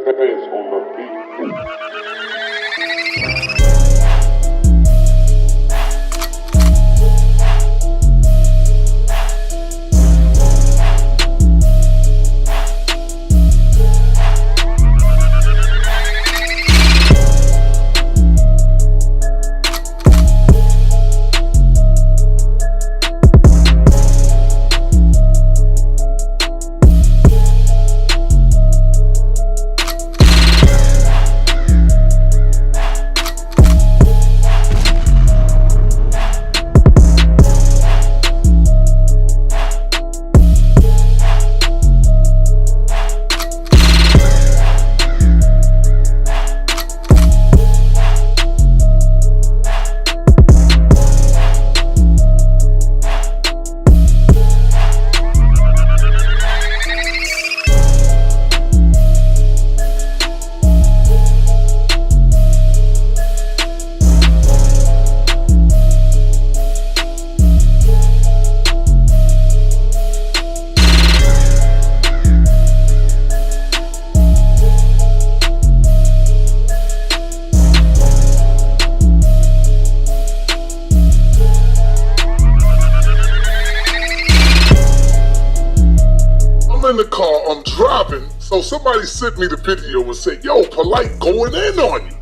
Depends on the beat. In the car, I'm driving, so somebody sent me the video and said, yo, Polite going in on you.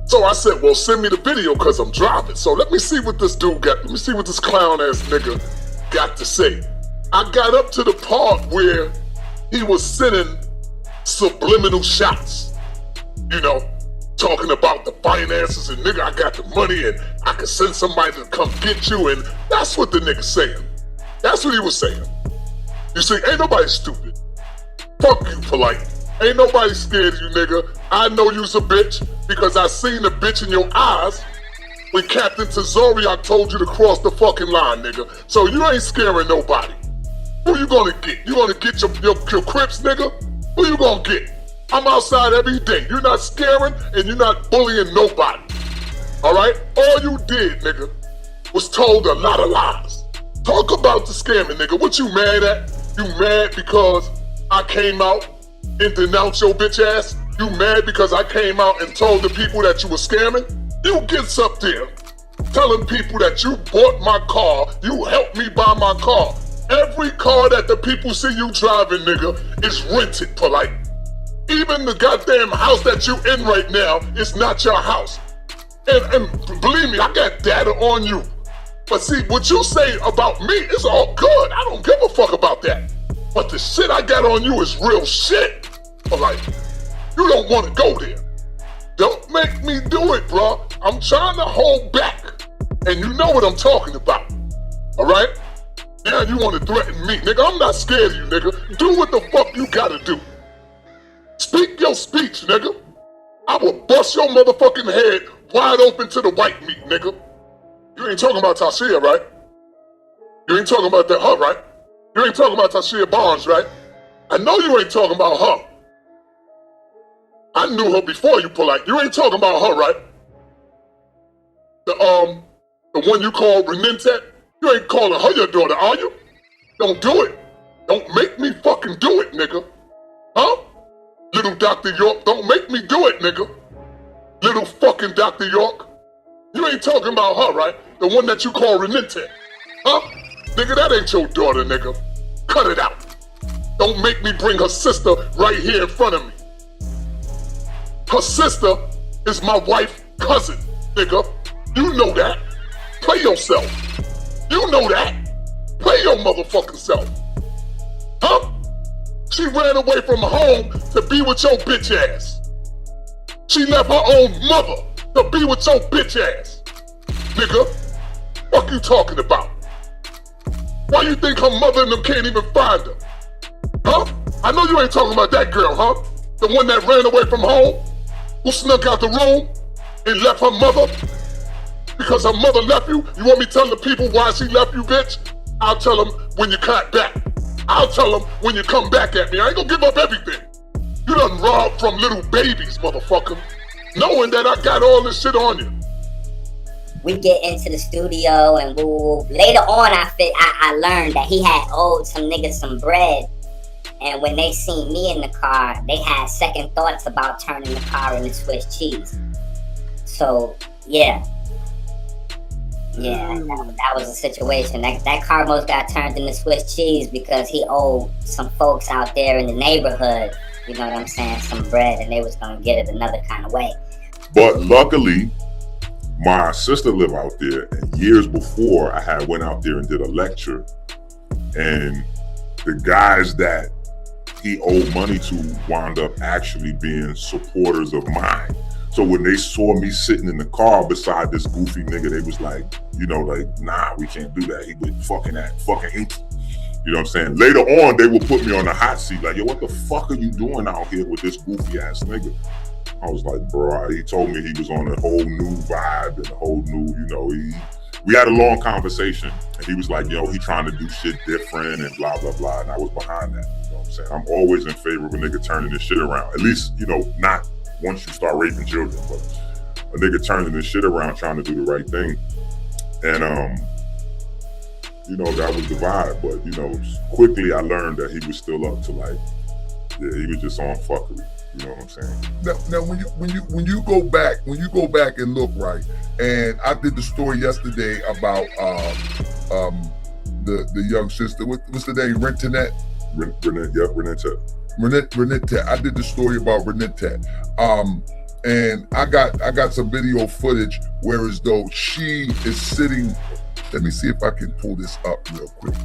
So I said, well, send me the video because I'm driving. So let me see what this dude got, let me see what this clown ass nigga got to say. I got up to the part where he was sending subliminal shots, you know, talking about the finances and nigga, I got the money and I can send somebody to come get you, and that's what the nigga saying. That's what he was saying. You see, ain't nobody stupid. Fuck you, Polite. Ain't nobody scared of you, nigga. I know you's a bitch because I seen the bitch in your eyes when Captain Tazoriak told you to cross the fucking line, nigga. So you ain't scaring nobody. Who you gonna get? You gonna get your Crips, nigga? Who you gonna get? I'm outside every day. You're not scaring and you're not bullying nobody. Alright? All you did, nigga, was told a lot of lies. Talk about the scamming, nigga. What you mad at? You mad because I came out and denounced your bitch ass? You mad because I came out and told the people that you were scamming? You gets up there telling people that you bought my car, you helped me buy my car. Every car that the people see you driving, nigga, is rented, Polite. Even the goddamn house that you in right now is not your house. And believe me, I got data on you. But see, what you say about me is all good. I don't give a fuck about that. But the shit I got on you is real shit. Like, you don't want to go there. Don't make me do it, bro. I'm trying to hold back. And you know what I'm talking about. All right? Now you want to threaten me. Nigga, I'm not scared of you, nigga. Do what the fuck you gotta do. Speak your speech, nigga. I will bust your motherfucking head wide open to the white meat, nigga. You ain't talking about Tasha, right? You ain't talking about her, right? You ain't talking about Tasha Barnes, right? I know you ain't talking about her. I knew her before you, Polite. You ain't talking about her, right? The one you call Renente? You ain't calling her your daughter, are you? Don't do it. Don't make me fucking do it, nigga. Huh? Little Dr. York, don't make me do it, nigga. Little fucking Dr. York. You ain't talking about her, right? The one that you call Renente. Huh? Nigga, that ain't your daughter, nigga. Cut it out. Don't make me bring her sister right here in front of me. Her sister is my wife's cousin, nigga. You know that. Play yourself. You know that. Play your motherfucking self. Huh? She ran away from home to be with your bitch ass. She left her own mother to be with your bitch ass. Nigga, what you talking about? Why you think her mother and them can't even find her? Huh? I know you ain't talking about that girl, huh? The one that ran away from home? Who snuck out the room and left her mother? Because her mother left you? You want me telling the people why she left you, bitch? I'll tell them when you cut back. I'll tell them when you come back at me. I ain't gonna give up everything. You done robbed from little babies, motherfucker. Knowing that I got all this shit on you. We get into the studio and woo. Later on, I learned that he had owed some niggas some bread. And when they seen me in the car, they had second thoughts about turning the car into Swiss cheese. So, yeah. Yeah, that was a situation. That car almost got turned into Swiss cheese because he owed some folks out there in the neighborhood, you know what I'm saying, some bread, and they was gonna get it another kind of way. But luckily, my sister lived out there, and years before I had went out there and did a lecture, and the guys that he owed money to wound up actually being supporters of mine. So when they saw me sitting in the car beside this goofy nigga, they was like, you know, like, nah, we can't do that. He was fucking Inky. You know what I'm saying? Later on, they would put me on the hot seat, like, yo, what the fuck are you doing out here with this goofy ass nigga? I was like, bro, he told me he was on a whole new vibe and a whole new, you know, we had a long conversation, and he was like, yo, he trying to do shit different and blah, blah, blah. And I was behind that. You know what I'm saying? I'm always in favor of a nigga turning this shit around. At least, you know, not once you start raping children, but a nigga turning this shit around, trying to do the right thing. And, you know, that was the vibe. But, you know, quickly I learned that he was still up to, like, yeah, he was just on fuckery. You know what I'm saying? Now when you go back and look, right, and I did the story yesterday about the young sister. What's the name? Renette. Renette. I did the story about Renette. And I got some video footage where as though she is sitting. Let me see if I can pull this up real quick.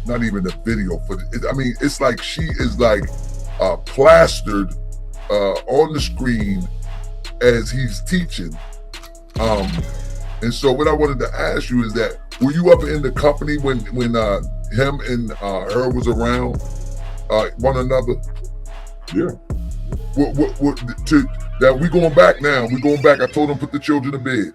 Not even a video footage. I mean, it's like she is like plastered on the screen as he's teaching. And so what I wanted to ask you is that, were you up in the company when him and her was around one another? Yeah. That we going back now. We going back. I told him put the children to bed.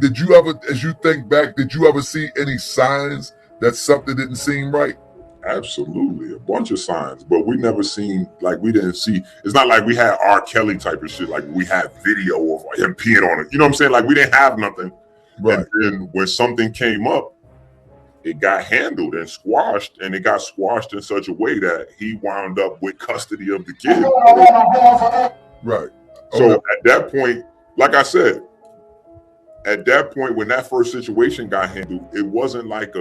Did you ever, as you think back, did you ever see any signs that something didn't seem right? Absolutely, a bunch of signs, but we never seen, like, we didn't see, it's not like we had R. Kelly type of shit, like we had video of him peeing on it, you know what I'm saying? Like, we didn't have nothing. Right. And then when something came up, it got handled and squashed, and it got squashed in such a way that he wound up with custody of the kid. Right. So at that point, like I said, at that point, when that first situation got handled, it wasn't like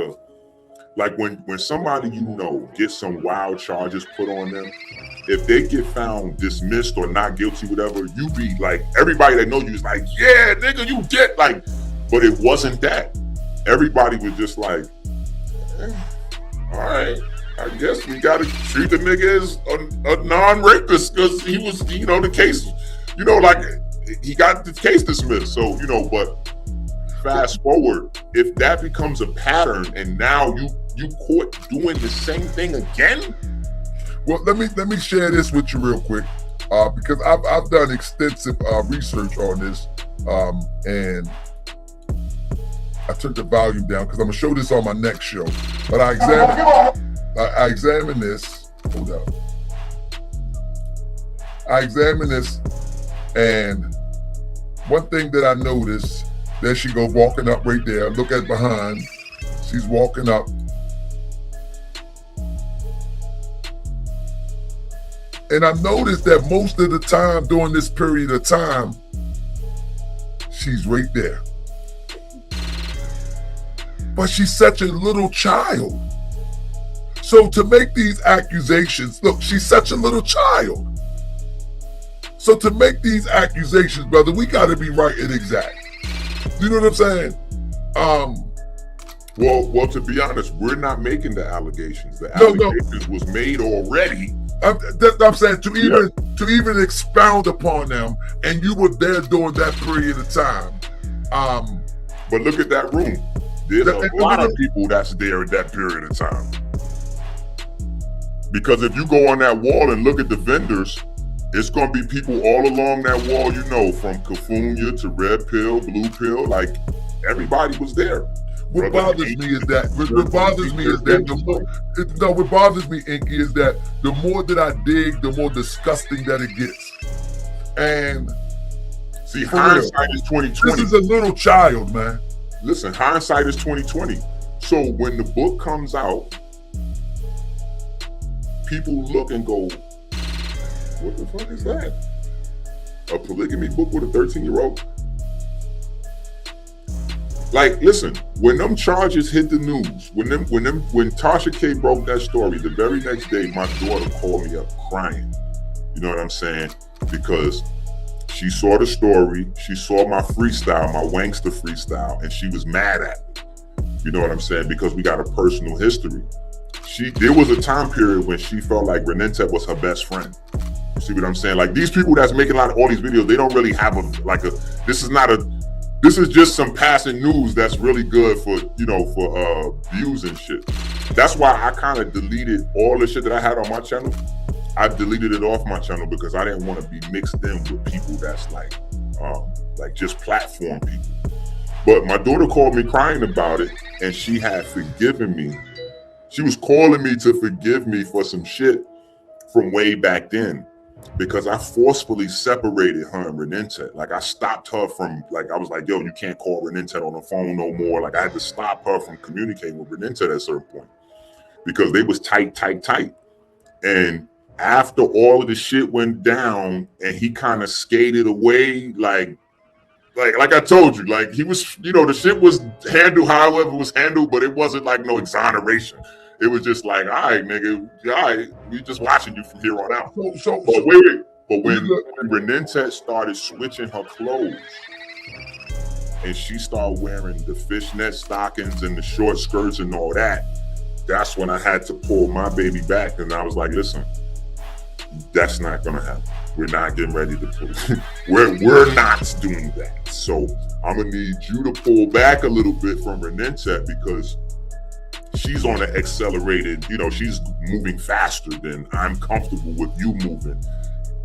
when somebody, you know, gets some wild charges put on them, if they get found dismissed or not guilty, whatever, you be like, everybody that know you is like, yeah, nigga, you get, like, but it wasn't that. Everybody was just like, all right, I guess we gotta treat the nigga as a non-rapist because he was, you know, the case, you know, like, he got the case dismissed. So, you know, but fast forward, if that becomes a pattern and now you caught doing the same thing again? Well, let me share this with you real quick, because I've done extensive research on this, and I took the volume down because I'm gonna show this on my next show. But I examined this. Hold up. I examined this, and one thing that I noticed, there she go walking up right there. Look at behind. She's walking up. And I noticed that most of the time during this period of time, she's right there. But she's such a little child. So to make these accusations, look, she's such a little child. So to make these accusations, brother, we gotta be right and exact. You know what I'm saying? Well, to be honest, we're not making the allegations. The allegations was made already. I'm saying to even expound upon them, and you were there during that period of time. But look at that room. There's a lot of people that's there at that period of time. Because if you go on that wall and look at the vendors, it's going to be people all along that wall, you know, from California to Red Pill, Blue Pill, like everybody was there. What bothers me is that, what bothers me, Inky, is that the more that I dig, the more disgusting that it gets. And see, hindsight is 2020. This is a little child, man. Listen, hindsight is 2020. So when the book comes out, people look and go, what the fuck is that? A polygamy book with a 13-year-old? Like, listen, when them charges hit the news, when Tasha K broke that story, the very next day, my daughter called me up crying. You know what I'm saying? Because she saw the story, she saw my freestyle, my Wankster freestyle, and she was mad at me. You know what I'm saying? Because we got a personal history. There was a time period when she felt like Renette was her best friend. You see what I'm saying? Like, these people that's making all these videos, they don't really have this is just some passing news that's really good for, you know, for views and shit. That's why I kind of deleted all the shit that I had on my channel. I deleted it off my channel because I didn't want to be mixed in with people that's like just platform people. But my daughter called me crying about it, and she had forgiven me. She was calling me to forgive me for some shit from way back then, because I forcefully separated her and Renette. Like, I stopped her from, like, I was like, yo, you can't call Renette on the phone no more. Like, I had to stop her from communicating with Renette at a certain point because they was tight. And after all of the shit went down and he kind of skated away, like I told you, like, he was, you know, the shit was handled however it was handled, but it wasn't like no exoneration. It was just like, all right, nigga, all right, we just watching you from here on out. But when Renette started switching her clothes and she started wearing the fishnet stockings and the short skirts and all that, that's when I had to pull my baby back. And I was like, listen, that's not gonna happen. We're not getting ready to pull. We're not doing that. So I'm gonna need you to pull back a little bit from Renette because she's on an accelerated, you know, she's moving faster than I'm comfortable with you moving.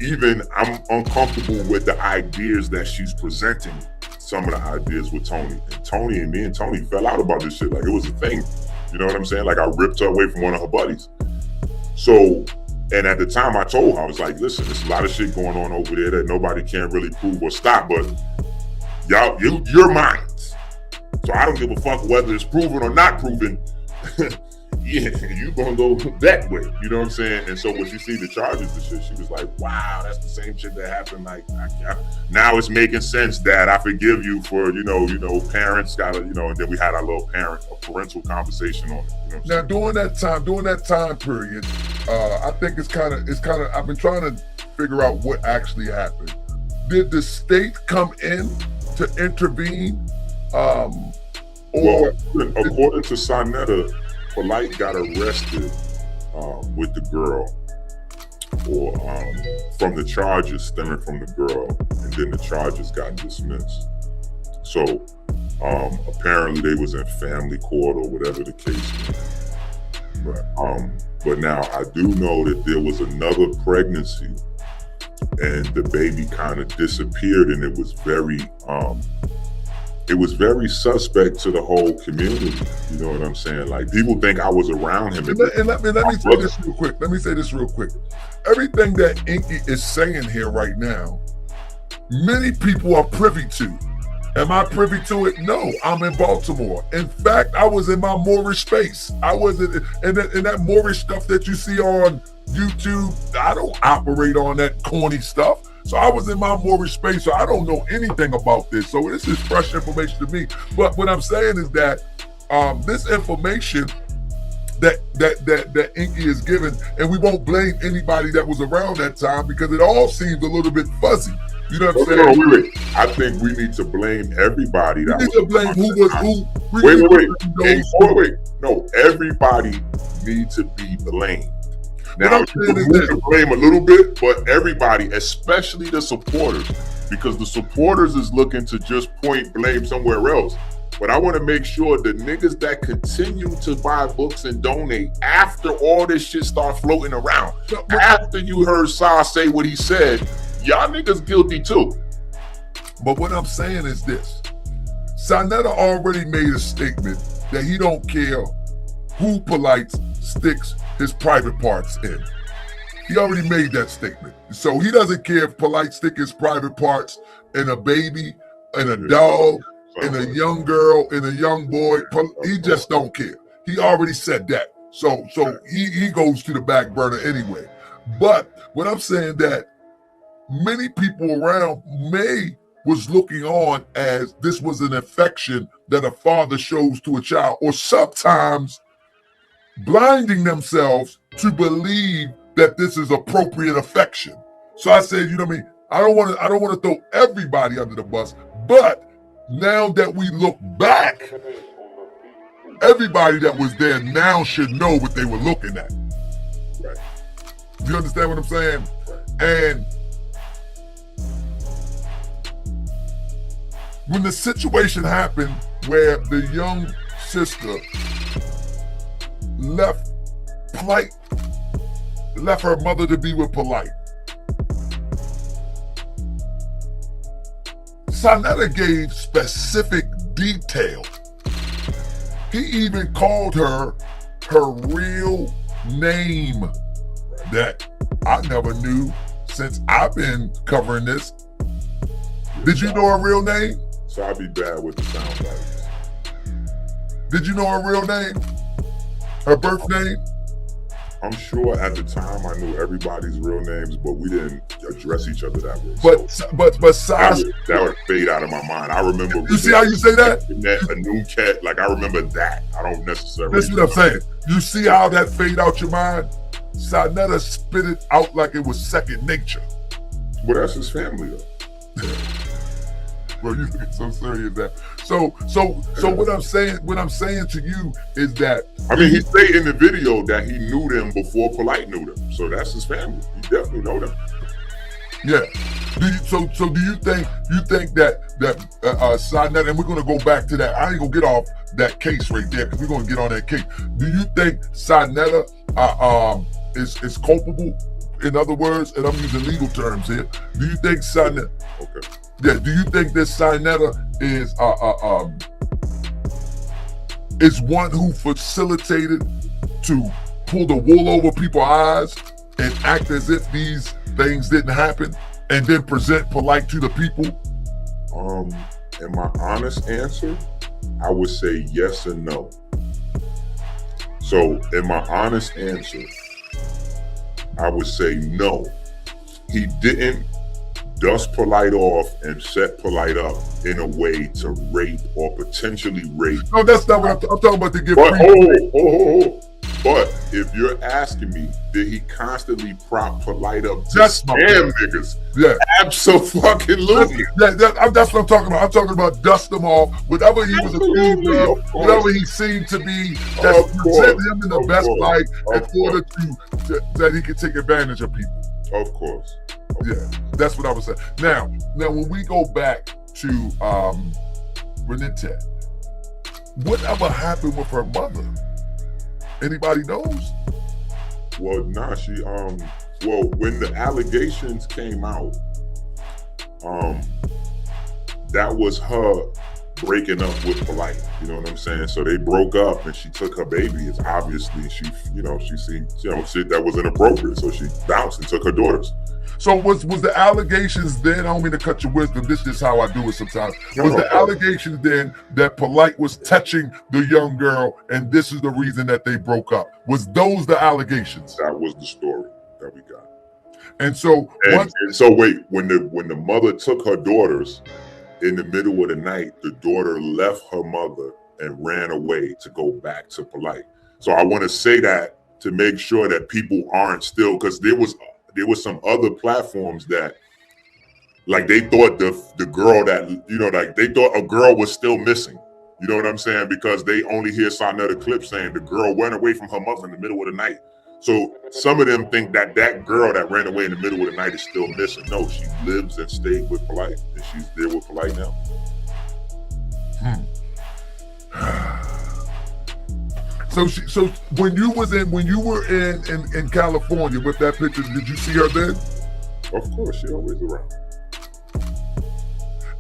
Even I'm uncomfortable with the ideas that she's presenting, some of the ideas with Tony. And me and Tony fell out about this shit. Like, it was a thing. You know what I'm saying? Like, I ripped her away from one of her buddies. So, and at the time I told her, I was like, listen, there's a lot of shit going on over there that nobody can really prove or stop, but y'all, you're mine. So I don't give a fuck whether it's proven or not proven. Yeah, you gonna go that way, you know what I'm saying? And so when she see the charges and shit, she was like, wow, that's the same shit that happened. Like, now it's making sense, Dad. I forgive you for, you know, parents gotta, you know, and then we had our little parental conversation on it. You know now during that time period, I think it's kind of, I've been trying to figure out what actually happened. Did the state come in to intervene? Well, according to SANETER, POLIGHT got arrested with the girl, or from the charges stemming from the girl, and then the charges got dismissed. So apparently they was in family court or whatever the case was. Right. But now I do know that there was another pregnancy, and the baby kind of disappeared, and it was very suspect to the whole community. You know what I'm saying? Like, people think I was around him. And let me say this real quick. Everything that Inky is saying here right now, many people are privy to. Am I privy to it? No, I'm in Baltimore. In fact, I was in my Moorish space. I was in that Moorish stuff that you see on YouTube. I don't operate on that corny stuff. So I was in my Moorish space, so I don't know anything about this. So this is fresh information to me. But what I'm saying is that this information that Inky is given, and we won't blame anybody that was around that time because it all seems a little bit fuzzy. You know what I'm saying? No, wait. I think we need to blame everybody. We need to blame who was who. Wait. No, everybody needs to be blamed. Now, you can blame a little bit, but everybody, especially the supporters, because the supporters is looking to just point blame somewhere else. But I want to make sure the niggas that continue to buy books and donate after all this shit start floating around, after you heard Sa say what he said, y'all niggas guilty too. But what I'm saying is this. SANETER already made a statement that he don't care who POLIGHT sticks his private parts in. He already made that statement. So he doesn't care if POLIGHT stick his private parts in a baby, in a dog, in a young girl, in a young boy. He just don't care. He already said that. So he goes to the back burner anyway. But what I'm saying that many people around was looking on as this was an affection that a father shows to a child, or sometimes blinding themselves to believe that this is appropriate affection. So I said, you know what I mean? I don't want to throw everybody under the bus, but now that we look back, everybody that was there now should know what they were looking at. Right. You understand what I'm saying? And when the situation happened where the young sister left her mother to be with Polite, SANETER gave specific detail. He even called her real name that I never knew since I've been covering this. Did you know her real name? So I'd be bad with the sound bites. Did you know her real name? Her birth name? I'm sure at the time I knew everybody's real names, but we didn't address each other that way. But Sasha, that would fade out of my mind. I remember. You see how you say that? A new cat, like I remember that. I don't necessarily. That's what I'm saying. You see how that fade out your mind? SANETER spit it out like it was second nature. Well, that's his family though. Bro, you get so serious that. So what I'm saying to you is that, I mean, he say in the video that he knew them before Polite knew them. So that's his family. He definitely know them. Yeah. So do you think that SANETER, and we're gonna go back to that. I ain't gonna get off that case right there because we're gonna get on that case. Do you think SANETER is culpable? In other words, and I'm using legal terms here. Do you think SANETER? Okay. Yeah. Do you think that SANETER is one who facilitated to pull the wool over people's eyes and act as if these things didn't happen, and then present Polite to the people? In my honest answer, I would say yes and no. So in my honest answer, I would say no. He didn't dust Polite off and set Polite up in a way to rape or potentially rape. No, that's not what I'm talking about. To give. But but if you're asking me, did he constantly prop Polite up to scam niggas? Yeah, absolutely. That's what I'm talking about. I'm talking about dust them off. Whatever he was accused of, whatever he seemed to be, that's present him in the best light in order to that he could take advantage of people. Of course. Yeah, that's what I was saying. Now when we go back to Neter, whatever happened with her mother? Anybody knows? Well, nah, she well, when the allegations came out, that was her breaking up with Polite. You know what I'm saying? So they broke up, and she took her baby. It's obviously she seemed shit that was inappropriate. So she bounced and took her daughters. So was the allegations then? I don't mean to cut your wisdom. This is how I do it sometimes. Was the allegations then that Polite was touching the young girl, and this is the reason that they broke up? Was those the allegations? That was the story that we got. And so, wait, when the mother took her daughters in the middle of the night, the daughter left her mother and ran away to go back to Polite. So I want to say that to make sure that people aren't still, because there was some other platforms that, like, they thought the girl that, like they thought a girl was still missing. You know what I'm saying? Because they only hear SANETER clip saying the girl went away from her mother in the middle of the night. So some of them think that girl that ran away in the middle of the night is still missing. No, she lives and stayed with Polite, and she's there with Polite now. So when you were in California with that picture, did you see her then? Of course, she always around.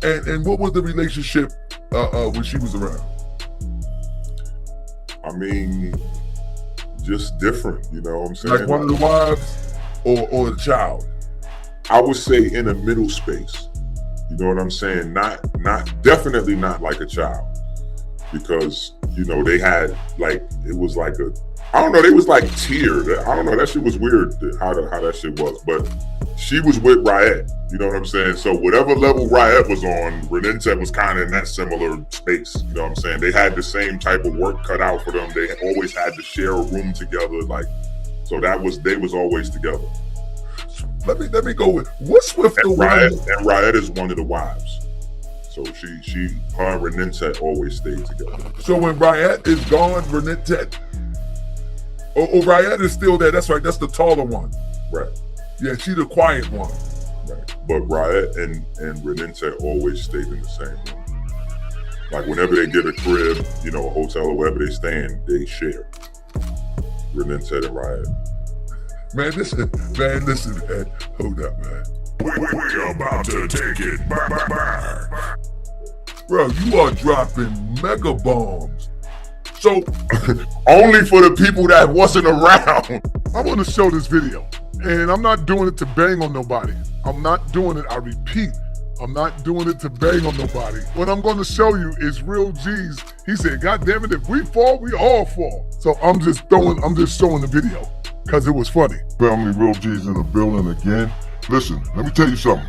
And what was the relationship when she was around? I mean, just different, you know what I'm saying? Like one of the wives or the child? I would say in a middle space. You know what I'm saying? Definitely not like a child. Because, they had, like, it was like I don't know. They was like tiered. I don't know. That shit was weird. How that shit was, but she was with Riot. You know what I'm saying? So whatever level Riot was on, Renette was kind of in that similar space. You know what I'm saying? They had the same type of work cut out for them. They always had to share a room together. Like, so they was always together. Let me go with what's with the Riot. And Riot is one of the wives. So her and Renette always stayed together. So when Riot is gone, Renette. Oh, Riot is still there. That's right. That's the taller one. Right. Yeah, she the quiet one. Right. But Riot and Renette always stayed in the same room. Like whenever they get a crib, you know, a hotel or wherever they staying, they share. Renette and Riot. Man, listen, man. Hold up, man. We're about to take it back. Bro, you are dropping mega bombs. So, only for the people that wasn't around. I want to show this video, and I'm not doing it to bang on nobody. I'm not doing it, I repeat, I'm not doing it to bang on nobody. What I'm going to show you is real G's. He said, God damn it, if we fall, we all fall. So I'm just showing the video because it was funny. Family Real G's in the building again. Listen, let me tell you something.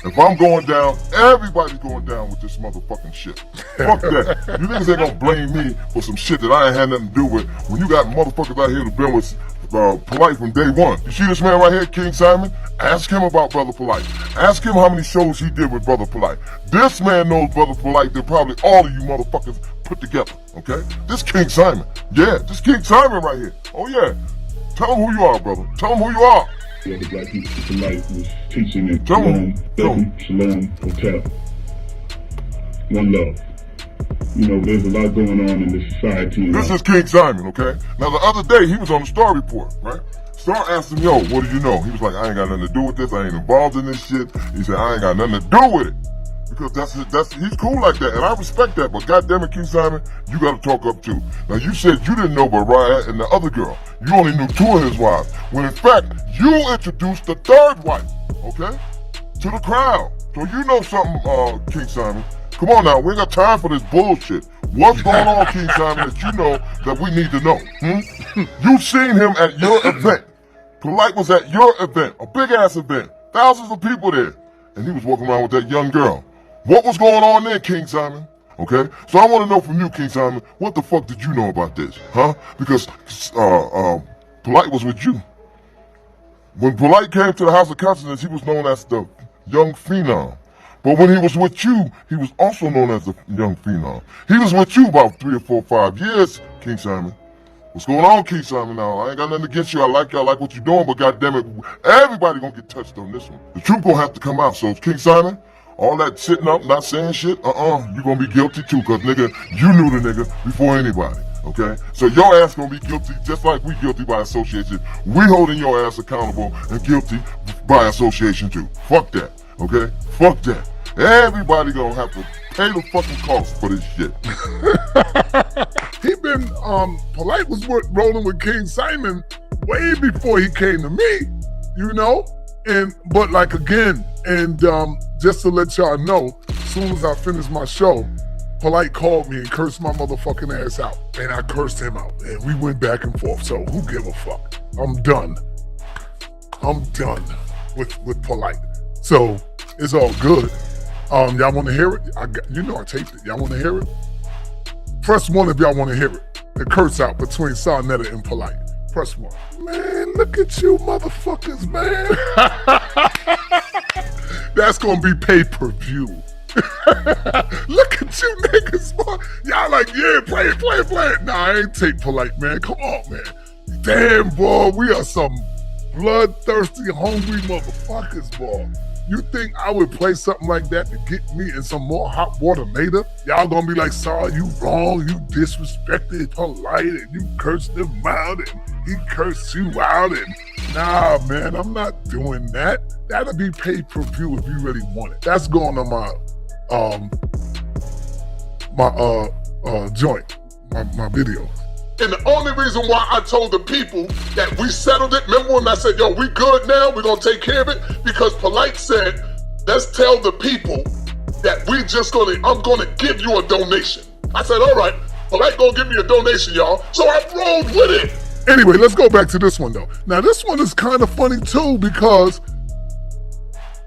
If I'm going down, everybody's going down with this motherfucking shit. Fuck that. You niggas ain't gonna blame me for some shit that I ain't had nothing to do with when you got motherfuckers out here that been with Polite from day one. You see this man right here, King Simon? Ask him about Brother Polite. Ask him how many shows he did with Brother Polite. This man knows Brother Polite than probably all of you motherfuckers put together, okay? This King Simon. Yeah, this King Simon right here. Oh yeah. Tell him who you are, brother. Tell him who you are. The Black People Polite was teaching at Shalom Hotel. One love. You know, there's a lot going on in this society. This is King Simon, okay? Now, the other day, he was on the Star Report, right? Star asked him, yo, what do you know? He was like, I ain't got nothing to do with this. I ain't involved in this shit. He said, I ain't got nothing to do with it. Because he's cool like that, and I respect that. But goddamn it, King Simon, you got to talk up too. Now, you said you didn't know about Riot and the other girl. You only knew 2 of his wives. When in fact, you introduced the 3rd wife, okay, to the crowd. So you know something, King Simon. Come on now, we ain't got time for this bullshit. What's going on, King Simon, that you know that we need to know? You seen him at your event. Polite was at your event, a big ass event, thousands of people there, and he was walking around with that young girl. What was going on there, King Simon? Okay, so I want to know from you, King Simon, what the fuck did you know about this, huh? Because Polite was with you. When Polite came to the House of Consciousness, he was known as the Young Phenom. But when he was with you, he was also known as the Young Phenom. He was with you about 3 or 4 or 5 years, King Simon. What's going on, King Simon? Now, I ain't got nothing against you. I like what you're doing, but goddammit, everybody gonna get touched on this one. The truth gonna have to come out. So, King Simon, all that sitting up, not saying shit, you gonna be guilty too, cause nigga, you knew the nigga before anybody, okay? So your ass gonna be guilty just like we guilty by association. We holding your ass accountable and guilty by association too. Fuck that, okay? Fuck that. Everybody gonna have to pay the fucking cost for this shit. He been, Polite was rolling with King Simon way before he came to me, you know? But like again, just to let y'all know, as soon as I finished my show, Polite called me and cursed my motherfucking ass out. And I cursed him out. And we went back and forth. So who give a fuck? I'm done. I'm done with Polite. So it's all good. Y'all want to hear it? I taped it. Y'all want to hear it? Press 1 if y'all want to hear it. The curse out between SANETER and Polite. Press 1. Man, look at you motherfuckers, man. That's gonna be pay-per-view. Look at you niggas, boy. Y'all like, yeah, play it. Nah, I ain't take Polite, man. Come on, man. Damn, boy, we are some bloodthirsty, hungry motherfuckers, boy. You think I would play something like that to get me in some more hot water later? Y'all gonna be like, Saw, you wrong, you disrespected Polite, and you cursed him out, and he cursed you out, and nah, man, I'm not doing that. That'll be pay-per-view if you really want it. That's going on my joint, my video. And the only reason why I told the people that we settled it, remember when I said, yo, we good now, we're gonna take care of it? Because Polite said, let's tell the people that I'm gonna give you a donation. I said, all right, Polite gonna give me a donation, y'all. So I rolled with it. Anyway, let's go back to this one though. Now this one is kind of funny too because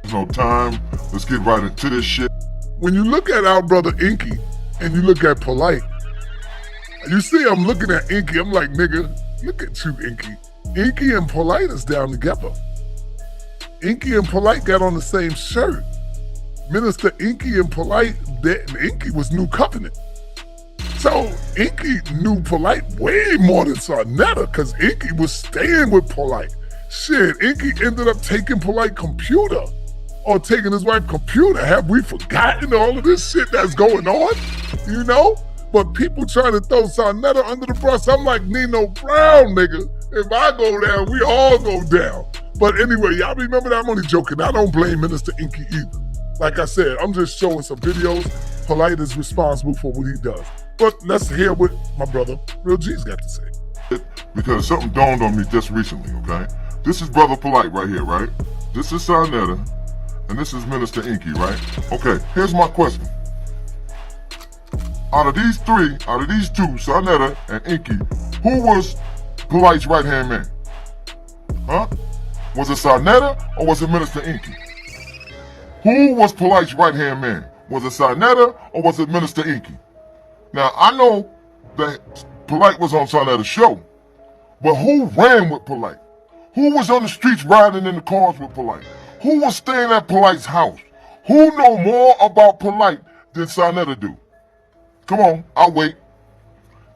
There's no time. Let's get right into this shit. when you look at our brother Inky and you look at Polite, you see I'm looking at Inky, I'm like, nigga, look at you, Inky. Inky and Polite is down together. Inky and Polite got on the same shirt. Minister Inky and Polite, Inky was New Covenant. So Inky knew Polite way more than SANETER because Inky was staying with Polite. Shit, Inky ended up taking Polite computer or taking his wife's computer. Have we forgotten all of this shit that's going on? You know? But people trying to throw SANETER under the bus. I'm like Nino Brown, nigga. If I go down, we all go down. But anyway, y'all remember that? I'm only joking. I don't blame Minister Inky either. Like I said, I'm just showing some videos. Polite is responsible for what he does. But let's hear what my brother Real G's got to say. Because something dawned on me just recently, okay? This is Brother Polite right here, right? This is SANETER, and this is Minister Inky, right? Okay, here's my question. Out of these two, SANETER and Inky, who was Polite's right-hand man? Huh? Was it SANETER or was it Minister Inky? Who was Polite's right-hand man? Was it SANETER or was it Minister Inky? Now, I know that Polite was on SANETER's show, but who ran with Polite? Who was on the streets riding in the cars with Polite? Who was staying at Polite's house? Who know more about Polite than SANETER do? Come on, I'll wait.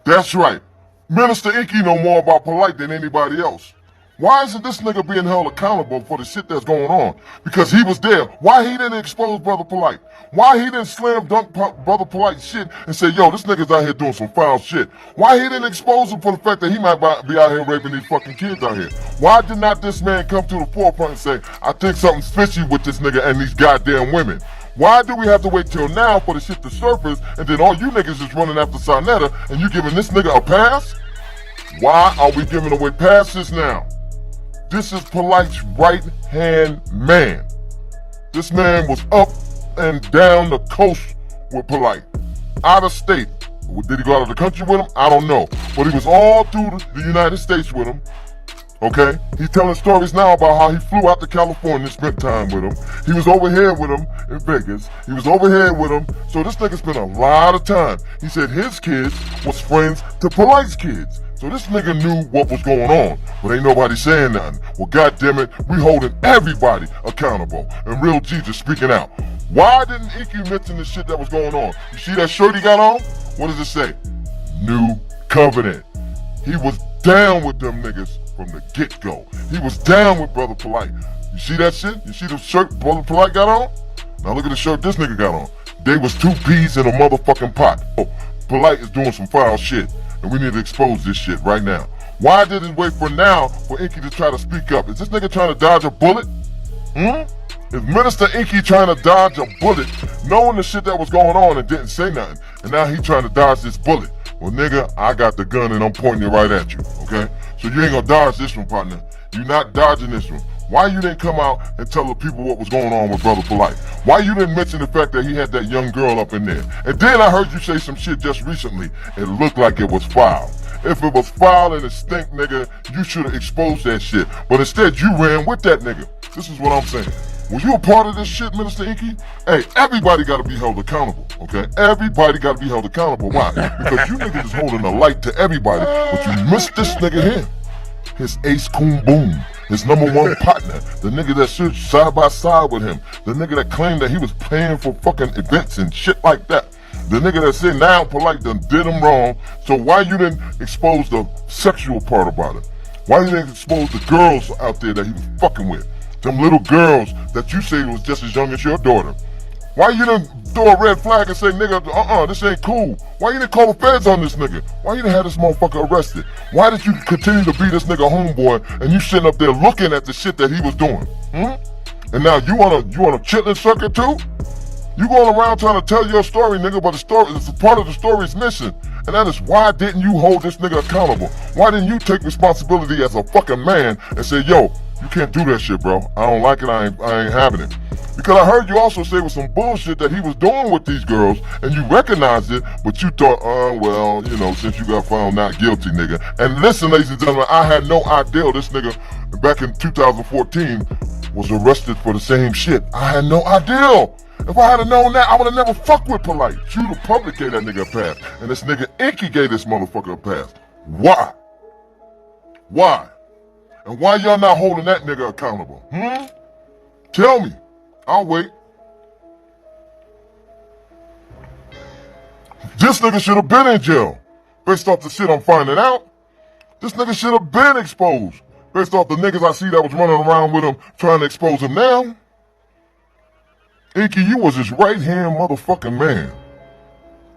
That's right. Minister Inky know more about Polite than anybody else. Why isn't this nigga being held accountable for the shit that's going on? Because he was there. Why he didn't expose Brother Polite? Why he didn't slam dunk Brother Polite shit and say, yo, this nigga's out here doing some foul shit? Why he didn't expose him for the fact that he might be out here raping these fucking kids out here? Why did not this man come to the forefront and say, I think something's fishy with this nigga and these goddamn women? Why do we have to wait till now for the shit to surface and then all you niggas is running after SANETER and you giving this nigga a pass? Why are we giving away passes now? This is Polite's right-hand man. This man was up and down the coast with Polite. Out of state. Did he go out of the country with him? I don't know. But he was all through the United States with him. Okay? He's telling stories now about how he flew out to California and spent time with him. He was over here with him in Vegas. He was over here with him. So this nigga spent a lot of time. He said his kids was friends to Polite's kids. So this nigga knew what was going on, but ain't nobody saying nothing. Well, goddammit, we holding everybody accountable. And Real G just speaking out. Why didn't Inky mention the shit that was going on? You see that shirt he got on? What does it say? New Covenant. He was down with them niggas from the get-go. He was down with Brother Polite. You see that shit? You see the shirt Brother Polite got on? Now look at the shirt this nigga got on. They was 2 peas in a motherfucking pot. Oh, Polite is doing some foul shit. And we need to expose this shit right now. Why did it wait for now for Inky to try to speak up? Is this nigga trying to dodge a bullet? Is Minister Inky trying to dodge a bullet, knowing the shit that was going on and didn't say nothing? And now he trying to dodge this bullet. Well, nigga, I got the gun and I'm pointing it right at you, okay? So you ain't gonna dodge this one, partner. You're not dodging this one. Why you didn't come out and tell the people what was going on with Brother Polite? Why you didn't mention the fact that he had that young girl up in there? And then I heard you say some shit just recently. It looked like it was foul. If it was foul and it stink, nigga, you should have exposed that shit. But instead, you ran with that nigga. This is what I'm saying. Was you a part of this shit, Minister Inky? Hey, everybody gotta be held accountable, okay? Everybody gotta be held accountable. Why? Because you niggas is holding a light to everybody, but you missed this nigga here. His ace coon boom. His #1 partner, the nigga that stood side by side with him, the nigga that claimed that he was paying for fucking events and shit like that, the nigga that said now Polite done did him wrong, so why you didn't expose the sexual part about it? Why you didn't expose the girls out there that he was fucking with? Them little girls that you say was just as young as your daughter. Why you didn't throw a red flag and say, nigga, this ain't cool? Why you didn't call the feds on this nigga? Why you didn't have this motherfucker arrested? Why did you continue to be this nigga homeboy and you sitting up there looking at the shit that he was doing? And now you on a chitlin circuit too? You going around trying to tell your story, nigga, but the story is part of the story is missing. And that is why didn't you hold this nigga accountable? Why didn't you take responsibility as a fucking man and say, yo, you can't do that shit, bro. I don't like it, I ain't having it. Because I heard you also say with some bullshit that he was doing with these girls, and you recognized it, but you thought, well, you know, since you got found not guilty, nigga. And listen, ladies and gentlemen, I had no idea this nigga back in 2014 was arrested for the same shit. I had no idea. If I had known that, I would have never fucked with Polite. You, the public, gave that nigga a pass. And this nigga Inky gave this motherfucker a pass. Why? Why? And why y'all not holding that nigga accountable? Tell me. I'll wait. This nigga should have been in jail. Based off the shit I'm finding out. This nigga should have been exposed. Based off the niggas I see that was running around with him trying to expose him now. Inky, you was his right-hand motherfucking man.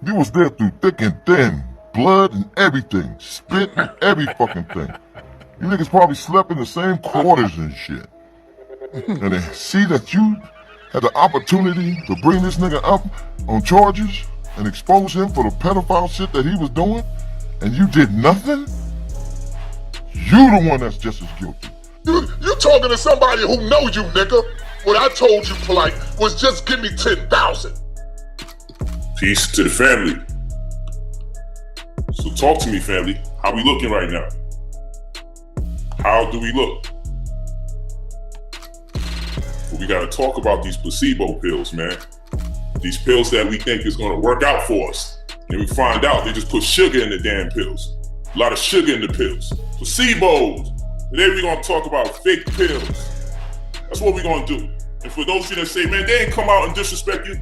You was there through thick and thin. Blood and everything. Spit and every fucking thing. You niggas probably slept in the same quarters and shit. And they see that you had the opportunity to bring this nigga up on charges and expose him for the pedophile shit that he was doing, and you did nothing? You the one that's just as guilty. You talking to somebody who know you, nigga. What I told you, Polite, was just give me 10,000. Peace to the family. So talk to me, family. How we looking right now? How do we look? Well, we gotta talk about these placebo pills, man. These pills that we think is gonna work out for us. And we find out they just put sugar in the damn pills. A lot of sugar in the pills. Placebos. Today we're gonna talk about fake pills. That's what we're gonna do. And for those of you that say, man, they ain't come out and disrespect you,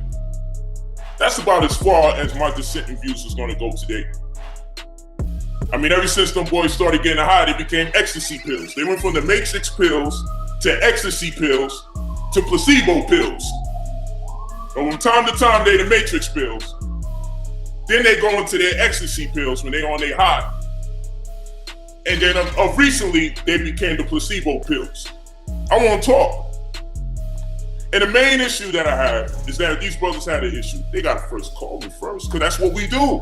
that's about as far as my dissenting views is gonna go today. I mean, ever since them boys started getting high, they became ecstasy pills. They went from the Matrix pills to ecstasy pills to placebo pills. And from time to time, they the Matrix pills. Then they go into their ecstasy pills when they on their high. And then of recently, they became the placebo pills. I want to talk. And the main issue that I have is that if these brothers had an issue, they got to first call me first, because that's what we do.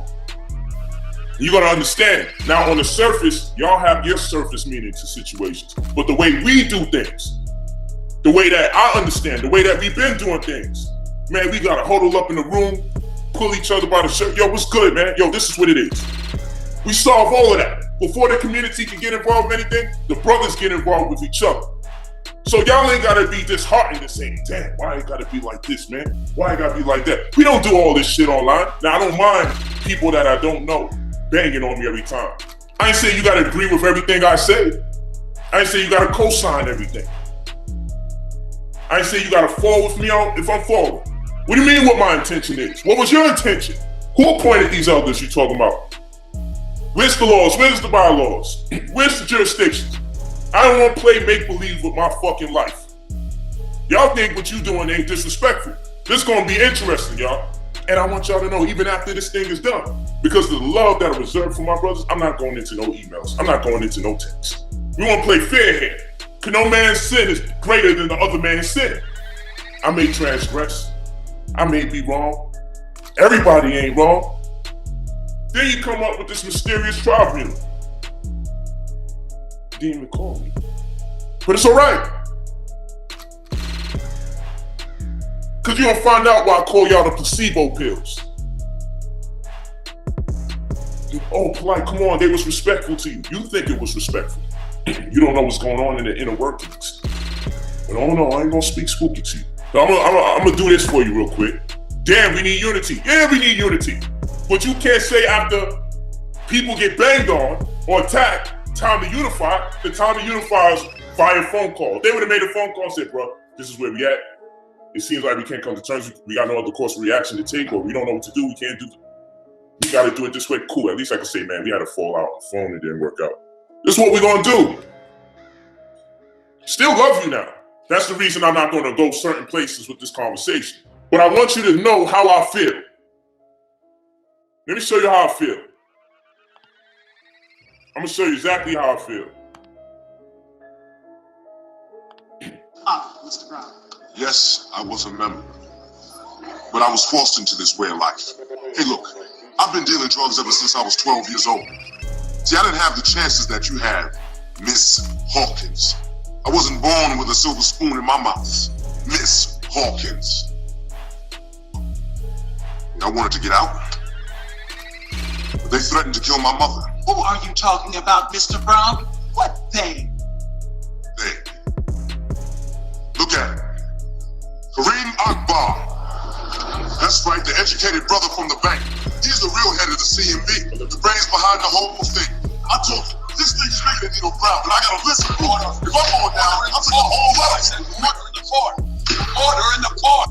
You got to understand. Now, on the surface, y'all have your surface meaning to situations. But the way we do things, the way that I understand, the way that we've been doing things, man, we got to huddle up in the room, pull each other by the shirt. Yo, what's good, man? Yo, this is what it is. We solve all of that. Before the community can get involved in anything, the brothers get involved with each other. So y'all ain't gotta be disheartened and saying, damn, why it gotta be like this, man? Why it gotta be like that? We don't do all this shit online. Now, I don't mind people that I don't know banging on me every time. I ain't saying you gotta agree with everything I say. I ain't saying you gotta co-sign everything. I ain't saying you gotta fall with me if I'm falling. What do you mean what my intention is? What was your intention? Who appointed these elders you talking about? Where's the laws? Where's the bylaws? Where's the jurisdictions? I don't want to play make-believe with my fucking life. Y'all think what you doing ain't disrespectful. This is going to be interesting, y'all. And I want y'all to know, even after this thing is done, because of the love that I reserve for my brothers, I'm not going into no emails. I'm not going into no texts. We want to play fair here. Because no man's sin is greater than the other man's sin. I may transgress. I may be wrong. Everybody ain't wrong. Then you come up with this mysterious tribunal. Didn't even call me. But it's all right. Because you're going to find out why I call y'all the placebo pills. Oh, Polite, come on, they was respectful to you. You think it was respectful. You don't know what's going on in the inner workings. But oh no, I ain't going to speak spooky to you. I'm going to do this for you real quick. Damn, we need unity. Yeah, we need unity. But you can't say after people get banged on or attacked, time to unify. The time to unify is via phone call. If they would have made a phone call and said, bro, this is where we at. It seems like we can't come to terms. We got no other course of reaction to take, or we don't know what to do. We can't do it. We got to do it this way. Cool. At least I can say, man, we had a fallout on the phone and it didn't work out. This is what we're going to do. Still love you now. That's the reason I'm not going to go certain places with this conversation. But I want you to know how I feel. Let me show you how I feel. I'm going to show you exactly how I feel. Mr. Brown. Yes, I was a member, but I was forced into this way of life. Hey, look, I've been dealing drugs ever since I was 12 years old. See, I didn't have the chances that you have, Miss Hawkins. I wasn't born with a silver spoon in my mouth, Miss Hawkins. I wanted to get out, but they threatened to kill my mother. Who are you talking about, Mr. Brown? What they? They. Look at it. Kareem Akbar. That's right, the educated brother from the bank. He's the real head of the CMB, the brains behind the whole thing. I told you, this thing's bigger than Nino Brown, but I gotta listen, Order. If I'm going down, I'm taking a whole lot. Order in the court. Order in the court.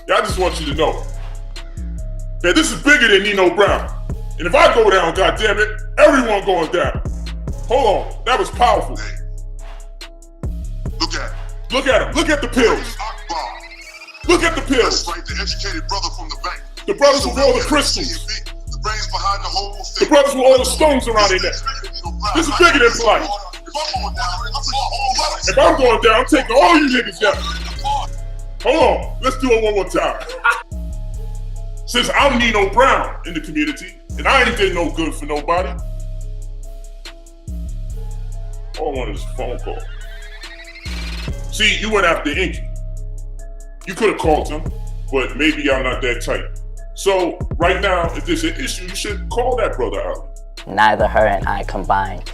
I just want you to know that this is bigger than Nino Brown. And if I go down, goddammit, everyone going down. Hold on, that was powerful. Hey. Look at it. Look at him, look at the pills. Akbar. Look at the pills. That's right, the educated brother from the bank. The brothers He's with the all real the head of crystals. CMB, the brains behind the whole The thing. brothers with all the stones around their neck. This is bigger than Polite. If I'm going down, I'm taking a whole lot. If I'm going down, I'm taking all you niggas down. Hold on, let's do it one more time. Since I'm Nino Brown in the community, and I ain't did no good for nobody, all I wanted is a phone call. See, you went after Inky. You could have called him, but maybe y'all not that tight. So right now, if there's an issue, you should call that brother out. Neither her and I combined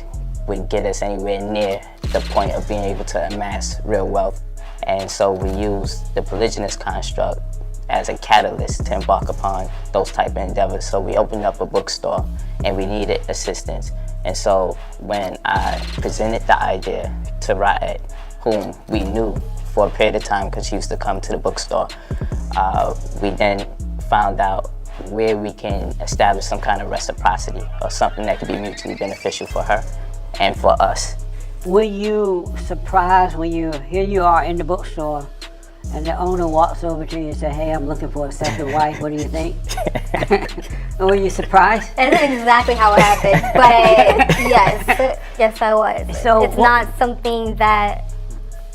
would get us anywhere near the point of being able to amass real wealth. And so we used the polygynous construct as a catalyst to embark upon those type of endeavors. So we opened up a bookstore and we needed assistance. And so when I presented the idea to Riot, whom we knew for a period of time because she used to come to the bookstore, we then found out where we can establish some kind of reciprocity or something that could be mutually beneficial for her and for us. Were you surprised when here you are in the bookstore and the owner walks over to you and says, hey, I'm looking for a second wife, what do you think? Were you surprised? That's exactly how it happened, but yes I was. So it's not something that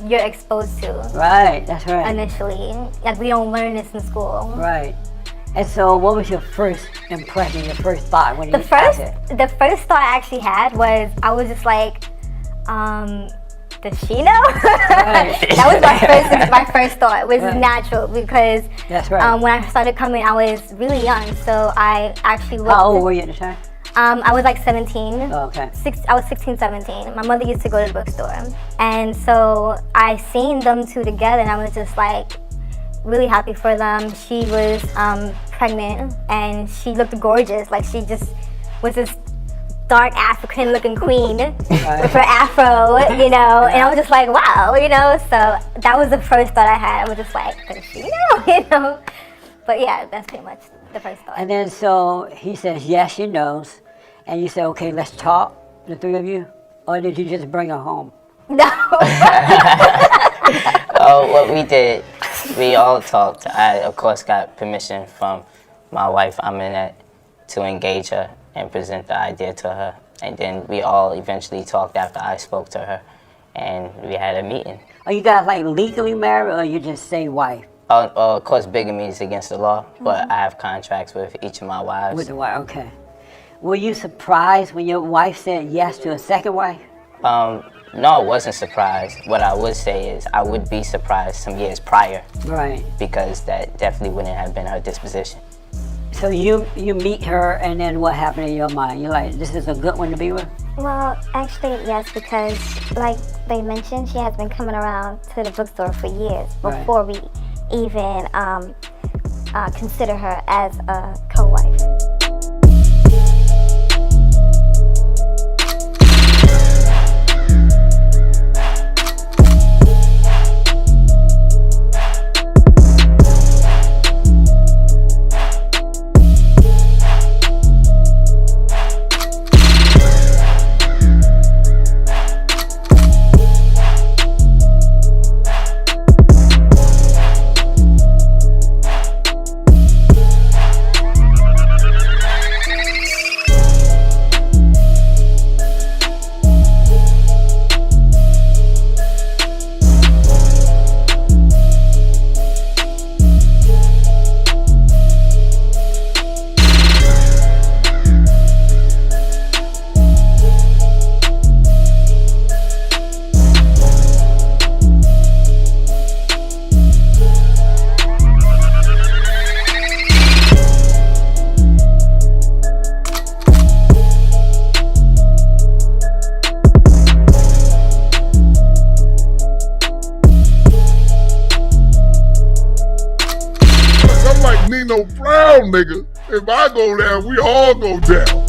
you're exposed to. Right, that's right. Initially, like we don't learn this in school. Right. And so what was your first impression, your first thought when you started it? The first thought I actually had was, I was just like, does she know? Right. That was my first thought, which is natural because that's right. When I started coming, I was really young, so I actually looked. How old were you at the time? I was like 17. Oh, okay. I was 16, 17. My mother used to go to the bookstore. And so I seen them two together and I was just like really happy for them. She was pregnant and she looked gorgeous. Like she just was this dark African looking queen with her afro, you know, and I was just like, wow, you know, so that was the first thought I had. I was just like, does she know, you know? But yeah, that's pretty much the first thought. And then so he says, yes, she knows. And you say, okay, let's talk, the three of you? Or did you just bring her home? No. Oh, what we did, we all talked. I, of course, got permission from my wife, Aminette, to engage her and present the idea to her. And then we all eventually talked after I spoke to her. And we had a meeting. Are you guys like legally married or you just say wife? Of course, bigamy is against the law, but I have contracts with each of my wives. With the wife, okay. Were you surprised when your wife said yes to a second wife? No, I wasn't surprised. What I would say is I would be surprised some years prior. Right. Because that definitely wouldn't have been her disposition. So you meet her and then what happened in your mind? You're like, this is a good one to be with? Well, actually, yes, because like they mentioned, she has been coming around to the bookstore for years before we even consider her as a co-wife. Nino Brown, nigga. If I go down, we all go down.